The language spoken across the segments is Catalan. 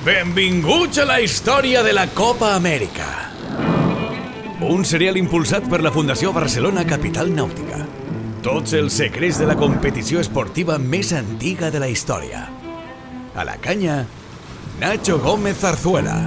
Benvinguts a la història de la Copa Amèrica. Un serial impulsat per la Fundació Barcelona Capital Nàutica. Tots els secrets de la competició esportiva més antiga de la història. A la canya, Nacho Gómez Zarzuela.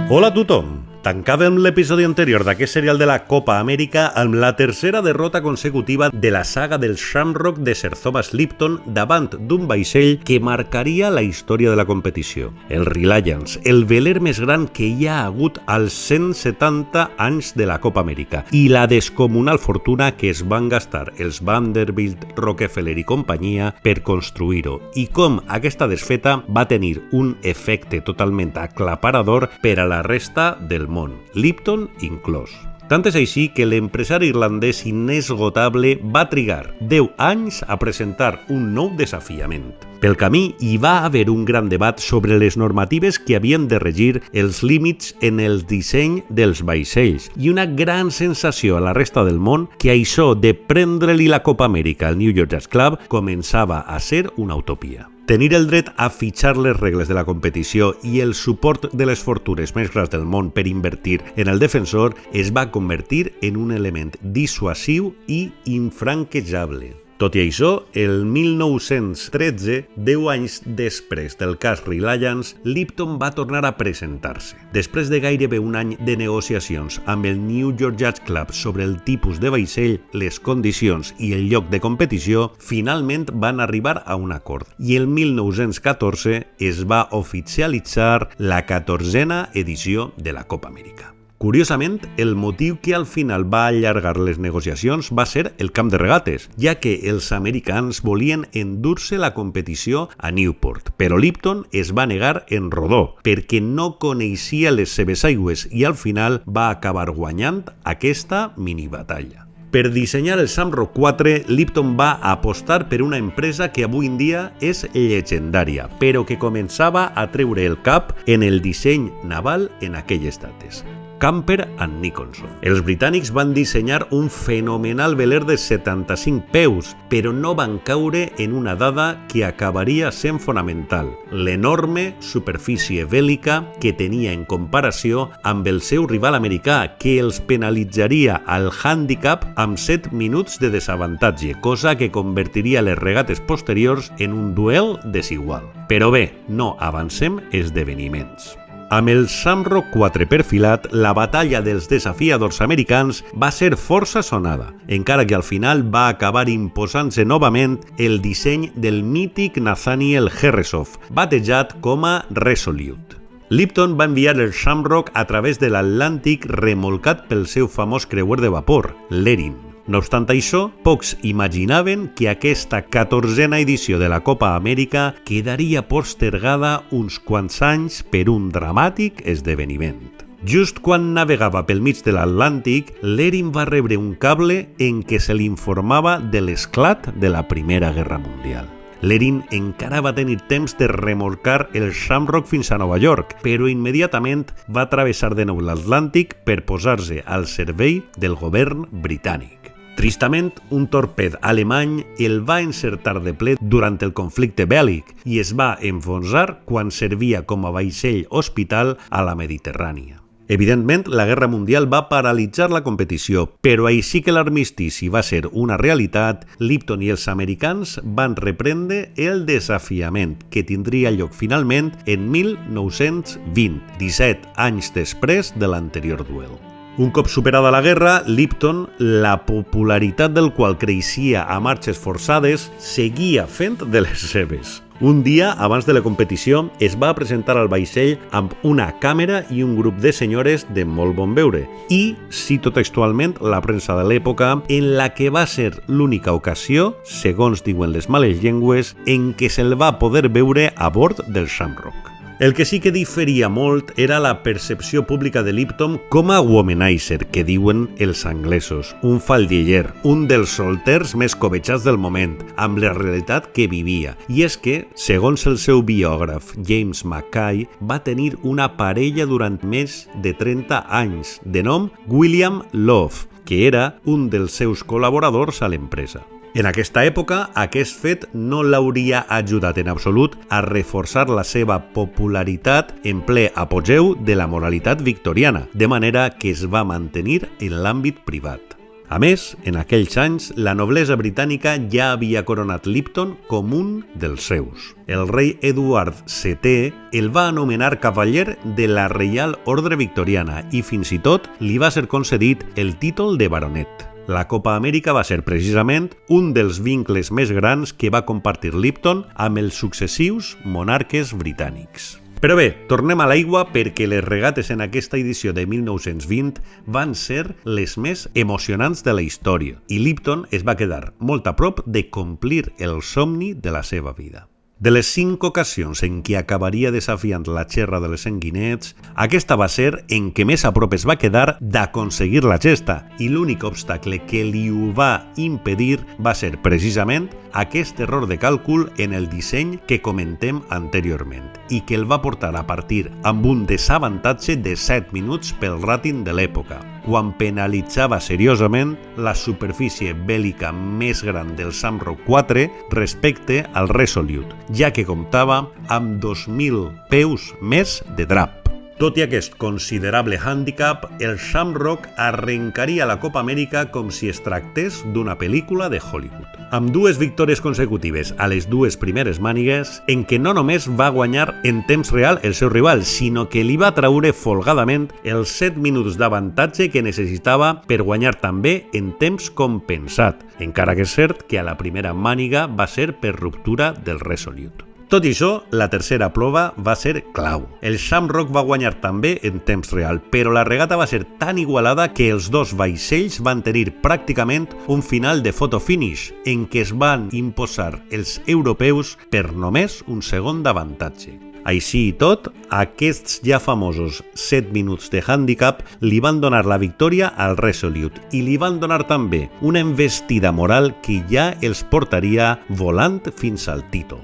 Hola a tothom! Tancàvem l'episodi anterior d'aquest serial de la Copa Amèrica amb la tercera derrota consecutiva de la saga del Shamrock de Sir Thomas Lipton davant d'un vaixell que marcaria la història de la competició. El Reliance, el veler més gran que hi ha hagut als 170 anys de la Copa Amèrica i la descomunal fortuna que es van gastar els Vanderbilt, Rockefeller i companyia per construir-ho i com aquesta desfeta va tenir un efecte totalment aclaparador per a la resta del món, Lipton inclòs. Tant és així que l'empresari irlandès inesgotable va trigar 10 anys a presentar un nou desafiament. Pel camí hi va haver un gran debat sobre les normatives que havien de regir els límits en el disseny dels vaixells i una gran sensació a la resta del món que això de prendre-li la Copa Amèrica al New York Yacht Club començava a ser una utopia. Tenir el dret a fitxar les regles de la competició i el suport de les fortunes més grans del món per invertir en el defensor es va convertir en un element dissuasiu i infranquejable. Tot i això, el 1913, 10 anys després del cas Reliance, Lipton va tornar a presentar-se. Després de gairebé un any de negociacions amb el New York Yacht Club sobre el tipus de vaixell, les condicions i el lloc de competició, finalment van arribar a un acord i el 1914 es va oficialitzar la 14a edició de la Copa Amèrica. Curiosament, el motiu que al final va allargar les negociacions va ser el camp de regates, ja que els americans volien endur-se la competició a Newport, però Lipton es va negar en rodó, perquè no coneixia les seves aigües i al final va acabar guanyant aquesta minibatalla. Per dissenyar el Shamrock 4, Lipton va apostar per una empresa que avui en dia és llegendària, però que començava a treure el cap en el disseny naval en aquelles dates. Camper and Nicholson. Els britànics van dissenyar un fenomenal veler de 75 peus, però no van caure en una dada que acabaria sent fonamental, l'enorme superfície bèl·lica que tenia en comparació amb el seu rival americà, que els penalitzaria al handicap amb 7 minuts de desavantatge, cosa que convertiria les regates posteriors en un duel desigual. Però bé, no avancem esdeveniments. Amb el Shamrock 4 perfilat, la batalla dels desafiadors americans va ser força sonada, encara que al final va acabar imposant-se novament el disseny del mític Nathaniel Herreshoff, batejat com a Resolute. Lipton va enviar el Shamrock a través de l'Atlàntic remolcat pel seu famós creuer de vapor, l'Erin. No obstant això, pocs imaginaven que aquesta 14a edició de la Copa Amèrica quedaria postergada uns quants anys per un dramàtic esdeveniment. Just quan navegava pel mig de l'Atlàntic, l'Erin va rebre un cable en què se li informava de l'esclat de la Primera Guerra Mundial. L'Erin encara va tenir temps de remolcar el Shamrock fins a Nova York, però immediatament va travessar de nou l'Atlàntic per posar-se al servei del govern britànic. Tristament, un torped alemany el va encertar de ple durant el conflicte bèl·lic i es va enfonsar quan servia com a vaixell hospital a la Mediterrània. Evidentment, la Guerra Mundial va paralitzar la competició, però així que l'armistici va ser una realitat, Lipton i els americans van reprendre el desafiament, que tindria lloc finalment en 1920, 17 anys després de l'anterior duel. Un cop superada la guerra, Lipton, la popularitat del qual creixia a marxes forçades, seguia fent de les seves. Un dia, abans de la competició, es va presentar al vaixell amb una càmera i un grup de senyores de molt bon veure. I, cito textualment la premsa de l'època, en la que va ser l'única ocasió, segons diuen les males llengües, en què se'l va poder veure a bord del Shamrock. El que sí que diferia molt era la percepció pública de Lipton com a womanizer, que diuen els anglesos, un faldiller, un dels solters més cobejats del moment, amb la realitat que vivia. I és que, segons el seu biògraf James Mackay, va tenir una parella durant més de 30 anys, de nom William Love, que era un dels seus col·laboradors a l'empresa. En aquesta època, aquest fet no l'hauria ajudat en absolut a reforçar la seva popularitat en ple apogeu de la moralitat victoriana, de manera que es va mantenir en l'àmbit privat. A més, en aquells anys, la noblesa britànica ja havia coronat Lipton com un dels seus. El rei Eduard VII el va anomenar cavaller de la Reial Ordre Victoriana i fins i tot li va ser concedit el títol de baronet. La Copa Amèrica va ser precisament un dels vincles més grans que va compartir Lipton amb els successius monarques britànics. Però bé, tornem a l'aigua perquè les regates en aquesta edició de 1920 van ser les més emocionants de la història i Lipton es va quedar molt a prop de complir el somni de la seva vida. De les 5 ocasions en què acabaria desafiant la xerra de les sanguinets, aquesta va ser en què més a prop es va quedar d'aconseguir la gesta i l'únic obstacle que li ho va impedir va ser precisament aquest error de càlcul en el disseny que comentem anteriorment i que el va portar a partir amb un desavantatge de 7 minuts pel ràting de l'època, quan penalitzava seriosament la superfície bèl·lica més gran del Shamrock 4 respecte al Resolute, ja que comptava amb 2.000 peus més de drap. Tot i aquest considerable hàndicap, el Shamrock arrencaria la Copa Amèrica com si es tractés d'una pel·lícula de Hollywood. Amb 2 victòries consecutives a les 2 primeres mànigues, en què no només va guanyar en temps real el seu rival, sinó que li va traure folgadament els 7 minuts d'avantatge que necessitava per guanyar també en temps compensat, encara que és cert que a la primera màniga va ser per ruptura del Resolute. Tot i això, la tercera prova va ser clau. El Shamrock va guanyar també en temps real, però la regata va ser tan igualada que els dos vaixells van tenir pràcticament un final de photo finish, en què es van imposar els europeus per només un segon d'avantatge. Així i tot, aquests ja famosos 7 minuts de hàndicap li van donar la victòria al Resolute i li van donar també una investida moral que ja els portaria volant fins al títol.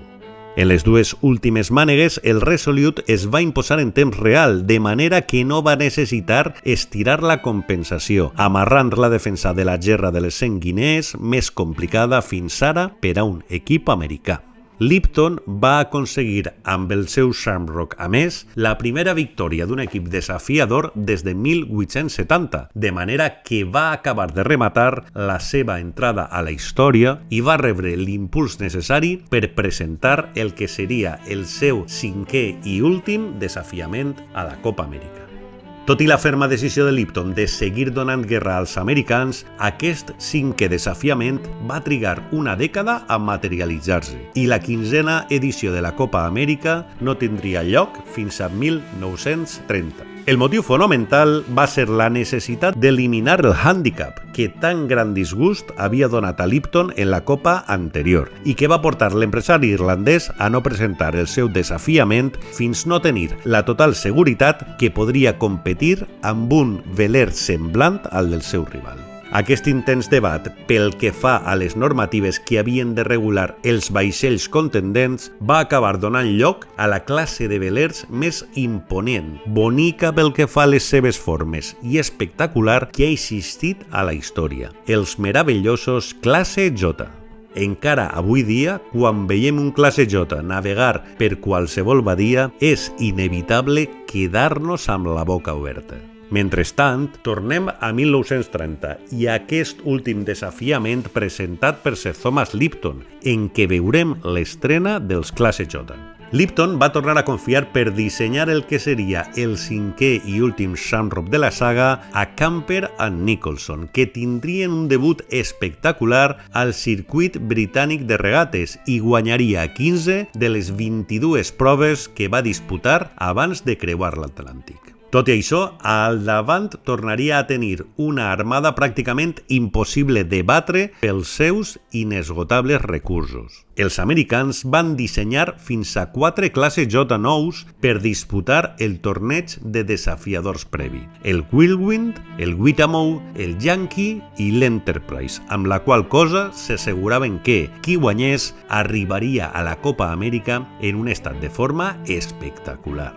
En les 2 últimes mànegues, el Resolute es va imposar en temps real, de manera que no va necessitar estirar la compensació, amarrant la defensa de la gerra de les 100 guinees més complicada fins ara per a un equip americà. Lipton va aconseguir amb el seu Shamrock, a més, la primera victòria d'un equip desafiador des de 1870, de manera que va acabar de rematar la seva entrada a la història i va rebre l'impuls necessari per presentar el que seria el seu 5è i últim desafiament a la Copa Amèrica. Tot i la ferma decisió de Lipton de seguir donant guerra als americans, aquest 5è desafiament va trigar una dècada a materialitzar-se i la 15a edició de la Copa Amèrica no tindria lloc fins a 1930. El motiu fonamental va ser la necessitat d'eliminar el hàndicap que tan gran disgust havia donat a Lipton en la Copa anterior i que va portar l'empresari irlandès a no presentar el seu desafiament fins no tenir la total seguretat que podria competir amb un veler semblant al del seu rival. Aquest intens debat pel que fa a les normatives que havien de regular els vaixells contendents va acabar donant lloc a la classe de velers més imponent, bonica pel que fa a les seves formes i espectacular que ha existit a la història, els meravellosos classe J. Encara avui dia, quan veiem un classe J navegar per qualsevol badia, és inevitable quedar-nos amb la boca oberta. Mentrestant, tornem a 1930 i a aquest últim desafiament presentat per Sir Thomas Lipton, en què veurem l'estrena dels classe J. Lipton va tornar a confiar per dissenyar el que seria el 5è i últim Shamrock de la saga a Camper and Nicholson, que tindrien un debut espectacular al circuit britànic de regates i guanyaria 15 de les 22 proves que va disputar abans de creuar l'Atlàntic. Tot i això, al davant tornaria a tenir una armada pràcticament impossible de batre pels seus inesgotables recursos. Els americans van dissenyar fins a 4 classes J nous per disputar el torneig de desafiadors previ: el Whirlwind, el Whitamo, el Yankee i l'Enterprise, amb la qual cosa s'asseguraven que qui guanyés arribaria a la Copa Amèrica en un estat de forma espectacular.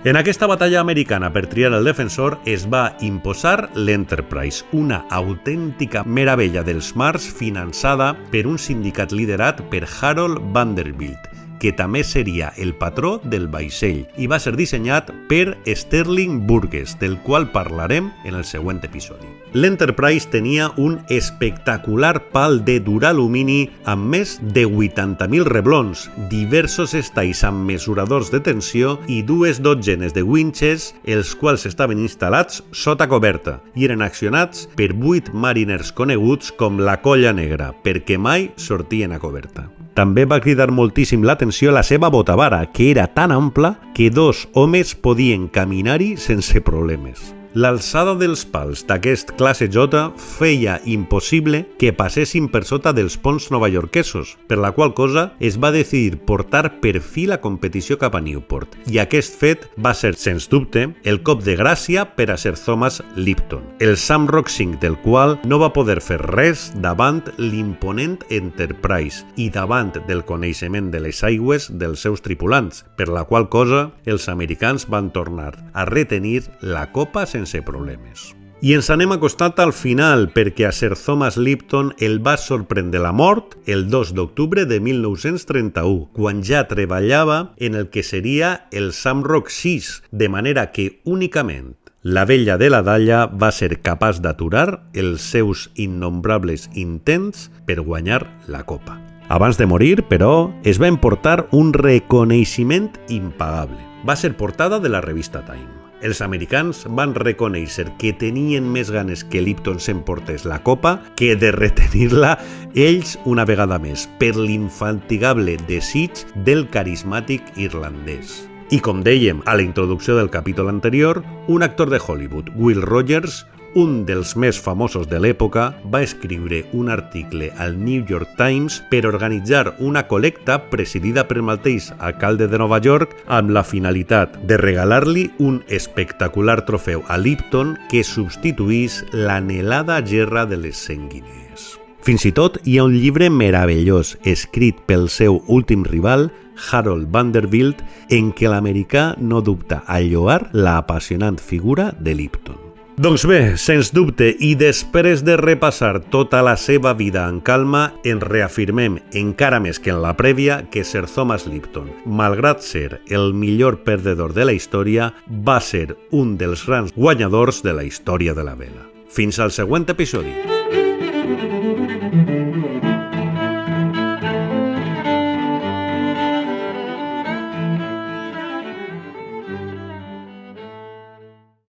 En aquesta batalla americana per triar el defensor es va imposar l'Enterprise, una autèntica meravella dels mars finançada per un sindicat liderat per Harold Vanderbilt, que també seria el patró del vaixell i va ser dissenyat per Sterling Burgess, del qual parlarem en el següent episodi. L'Enterprise tenia un espectacular pal de duralumini amb més de 80.000 reblons, diversos estais amb mesuradors de tensió i 2 dotzenes de winches, els quals estaven instal·lats sota coberta i eren accionats per 8 mariners coneguts com la Colla Negra, perquè mai sortien a coberta. També va cridar moltíssim l'atenció la seva botavara, que era tan ampla que 2 homes podien caminar-hi sense problemes. L'alçada dels pals d'aquest classe J feia impossible que passessin per sota dels ponts novaiorquesos, per la qual cosa es va decidir portar per fi la competició cap a Newport, i aquest fet va ser, sens dubte, el cop de gràcia per a Sir Thomas Lipton, el Shamrock V del qual no va poder fer res davant l'imponent Enterprise i davant del coneixement de les aigües dels seus tripulants, per la qual cosa els americans van tornar a retenir la copa sense problemes. I ens anem acostant al final perquè a Sir Thomas Lipton el va sorprendre la mort el 2 d'octubre de 1931, quan ja treballava en el que seria el Shamrock VI, de manera que únicament la vella de la Dalla va ser capaç d'aturar els seus innombrables intents per guanyar la copa. Abans de morir, però, es va emportar un reconeixement impagable. Va ser portada de la revista Time. Els americans van reconèixer que tenien més ganes que Lipton s'emportés la copa que de retenir-la ells una vegada més, per l'infatigable desig del carismàtic irlandès. I com dèiem a la introducció del capítol anterior, un actor de Hollywood, Will Rogers, un dels més famosos de l'època, va escriure un article al New York Times per organitzar una col·lecta presidida per el mateix alcalde de Nova York amb la finalitat de regalar-li un espectacular trofeu a Lipton que substituís l'anhelada gerra de les 100 guinees. Fins i tot hi ha un llibre meravellós escrit pel seu últim rival, Harold Vanderbilt, en què l'americà no dubta a lloar la apassionant figura de Lipton. Doncs bé, sens dubte, i després de repassar tota la seva vida en calma, ens reafirmem encara més que en la prèvia que Sir Thomas Lipton, malgrat ser el millor perdedor de la història, va ser un dels grans guanyadors de la història de la vela. Fins al següent episodi.